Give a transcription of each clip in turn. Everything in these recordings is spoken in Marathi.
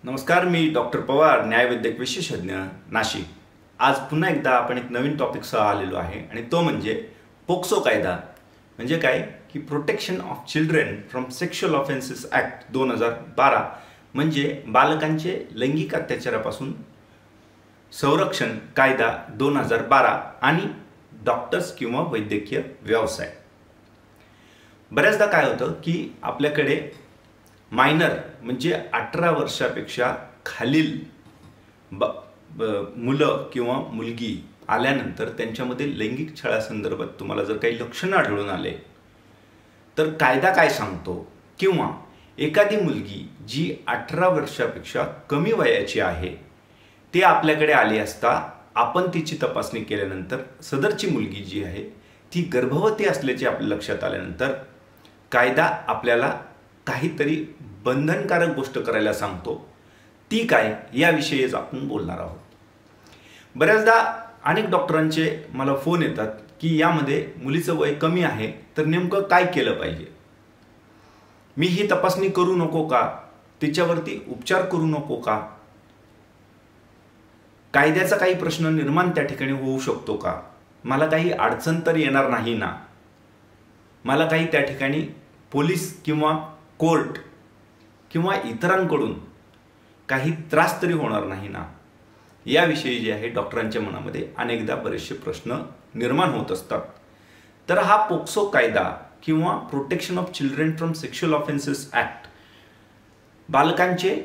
नमस्कार, मी डॉक्टर पवार, न्यायवैद्यक विशेषज्ञ, नाशिक। आज पुन्हा एकदा आपण एक नवीन टॉपिकसह आलेलो आहे आणि तो म्हणजे पोक्सो कायदा। म्हणजे काय की protection of children from sexual offences act 2012 म्हणजे बालकांचे लैंगिक अत्याचारापासून संरक्षण कायदा 2012 आणि डॉक्टर्स किंवा वैद्यकीय व्यवसाय। बऱ्याचदा काय होतं की आपल्याकडे मायनर म्हणजे 18 वर्षापेक्षा खालील मुलं किंवा मुलगी आल्यानंतर त्यांच्यामध्ये लैंगिक छळासंदर्भात तुम्हाला जर काही लक्षणं आढळून आले तर कायदा काय सांगतो, किंवा एखादी मुलगी जी 18 वर्षापेक्षा कमी वयाची आहे ती आपल्याकडे आली असता आपण तिची तपासणी केल्यानंतर सदरची मुलगी जी आहे ती गर्भवती असल्याचे आपल्या लक्षात आल्यानंतर कायदा आपल्याला काहीतरी बंधनकारक गोष्ट करायला सांगतो। ती काय याविषयीच आपण बोलणार आहोत। बऱ्याचदा अनेक डॉक्टरांचे मला फोन येतात की यामध्ये मुलीचं वय कमी आहे तर नेमकं काय केलं पाहिजे, मी ही तपासणी करू नको का, तिच्यावरती उपचार करू नको का, कायद्याचा काही प्रश्न निर्माण त्या ठिकाणी होऊ शकतो का, मला काही अडचण तर येणार नाही ना, मला काही त्या ठिकाणी पोलीस किंवा कोर्ट किंवा इतरांकडून काही त्रास तरी होणार नाही ना, याविषयी जे आहे डॉक्टरांच्या मनामध्ये अनेकदा बरेचसे प्रश्न निर्माण होत असतात। तर हा पोक्सो कायदा किंवा protection of children from sexual offences act बालकांचे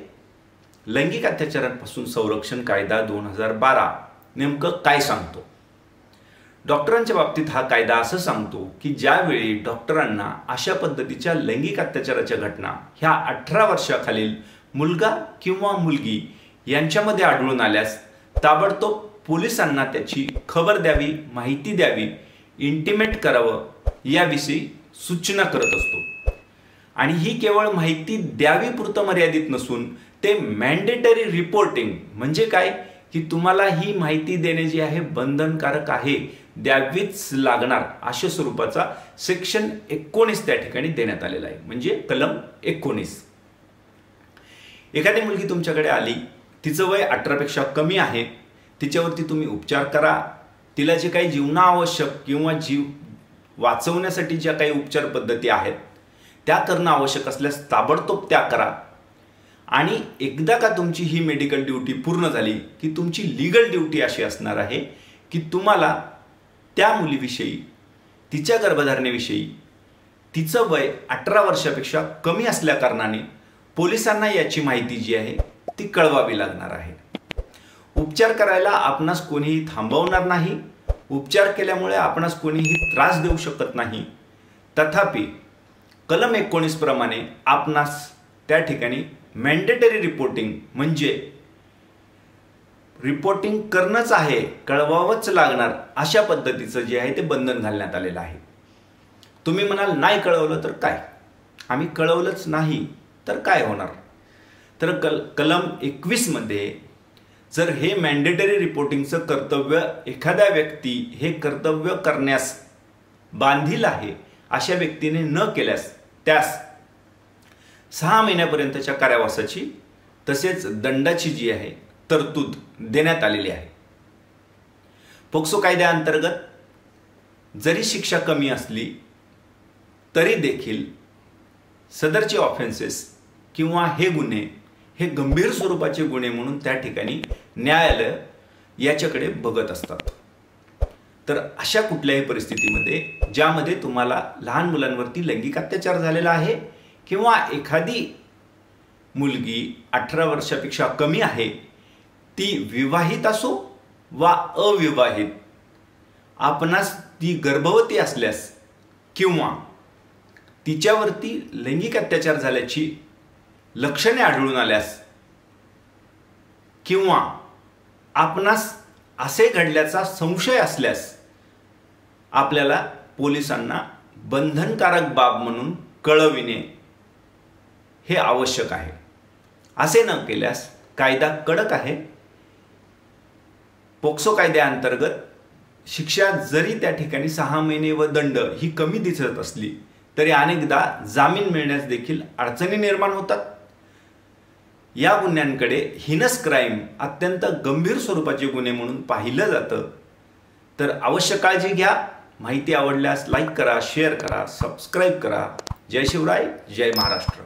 लैंगिक अत्याचारांपासून संरक्षण कायदा 2012 नेमकं काय सांगतो। डॉक्टरांच्या बाबतीत हा कायदा असं सांगतो की ज्यावेळी डॉक्टरांना अशा पद्धतीच्या लैंगिक अत्याचाराच्या घटना ह्या 18 वर्षाखालील मुलगा किंवा मुलगी यांच्यामध्ये आढळून आल्यास ताबडतोब पोलिसांना त्याची खबर द्यावी, माहिती द्यावी, इंटिमेट करावं याविषयी सूचना करत असतो। आणि ही केवळ माहिती द्यावी पुरतं मर्यादित नसून ते मॅन्डेटरी रिपोर्टिंग म्हणजे काय की तुम्हाला ही माहिती देणे जी आहे बंधनकारक आहे, द्यावीच लागणार अशा स्वरूपाचा सेक्शन 19 त्या ठिकाणी देण्यात आलेला आहे, म्हणजे कलम 19। एखादी मुलगी तुमच्याकडे आली, तिचं वय 18 पेक्षा कमी आहे, तिच्यावरती तुम्ही उपचार करा, तिला जे काही जीवनावश्यक किंवा जीव वाचवण्यासाठी ज्या काही उपचार पद्धती आहेत त्या करणं आवश्यक असल्यास ताबडतोब त्या करा। आणि एकदा का तुमची ही मेडिकल ड्युटी पूर्ण झाली की तुमची लीगल ड्युटी अशी असणार आहे की तुम्हाला त्या मुलीविषयी, तिच्या गर्भधारणेविषयी, तिचं वय 18 वर्षापेक्षा कमी असल्या कारणाने पोलिसांना याची माहिती जी आहे ती कळवावी लागणार आहे। उपचार करायला आपणास कोणीही थांबवणार नाही, उपचार केल्यामुळे आपणास कोणीही त्रास देऊ शकत नाही। तथापि कलम 19 प्रमाणे आपणास त्या ठिकाणी मॅन्डेटरी रिपोर्टिंग म्हणजे रिपोर्टिंग करणंच आहे, कळवावंच लागणार अशा पद्धतीचं जे आहे ते बंधन घालण्यात आलेलं आहे। तुम्ही म्हणाल नाही कळवलं तर काय, आम्ही कळवलंच नाही तर काय होणार, तर कलम 21 मध्ये जर हे मॅन्डेटरी रिपोर्टिंगचं कर्तव्य एखाद्या व्यक्ती हे कर्तव्य करण्यास बांधील आहे अशा व्यक्तीने न केल्यास त्यास 6 महिन्यापर्यंतच्या कारावासाची तसेच दंडाची जी आहे तरतूद देण्यात आलेली आहे। पोक्सो कायद्याअंतर्गत जरी शिक्षा कमी असली तरी देखील सदरचे ऑफेन्सेस किंवा हे गुन्हे हे गंभीर स्वरूपाचे गुन्हे म्हणून त्या ठिकाणी न्यायालय याच्याकडे बघत असतात। तर अशा कुठल्याही परिस्थितीमध्ये ज्यामध्ये तुम्हाला लहान मुलांवरती लैंगिक अत्याचार झालेला आहे किंवा एखादी मुलगी 18 वर्षापेक्षा कमी आहे, ती विवाहित असो वा अविवाहित, आपणास ती गर्भवती असल्यास किंवा तिच्यावरती लैंगिक अत्याचार झाल्याची लक्षणे आढळून आल्यास किंवा आपणास असे घडल्याचा संशय असल्यास आपल्याला पोलिसांना बंधनकारक बाब म्हणून कळविणे हे आवश्यक आहे। असे न केल्यास कायदा कडक आहे। पोक्सो कायद्याअंतर्गत शिक्षा जरी त्या ठिकाणी 6 महिने व दंड ही कमी दिसत असली तरी अनेकदा जामीन मिळण्यास देखील अडचणी निर्माण होतात। या गुन्ह्यांकडे हिनस क्राईम, अत्यंत गंभीर स्वरूपाचे गुन्हे म्हणून पाहिलं जातं. तर अवश्य काळजी घ्या. माहिती आवडल्यास लाईक करा, शेअर करा, सबस्क्राईब करा. जय शिवराय, जय महाराष्ट्र.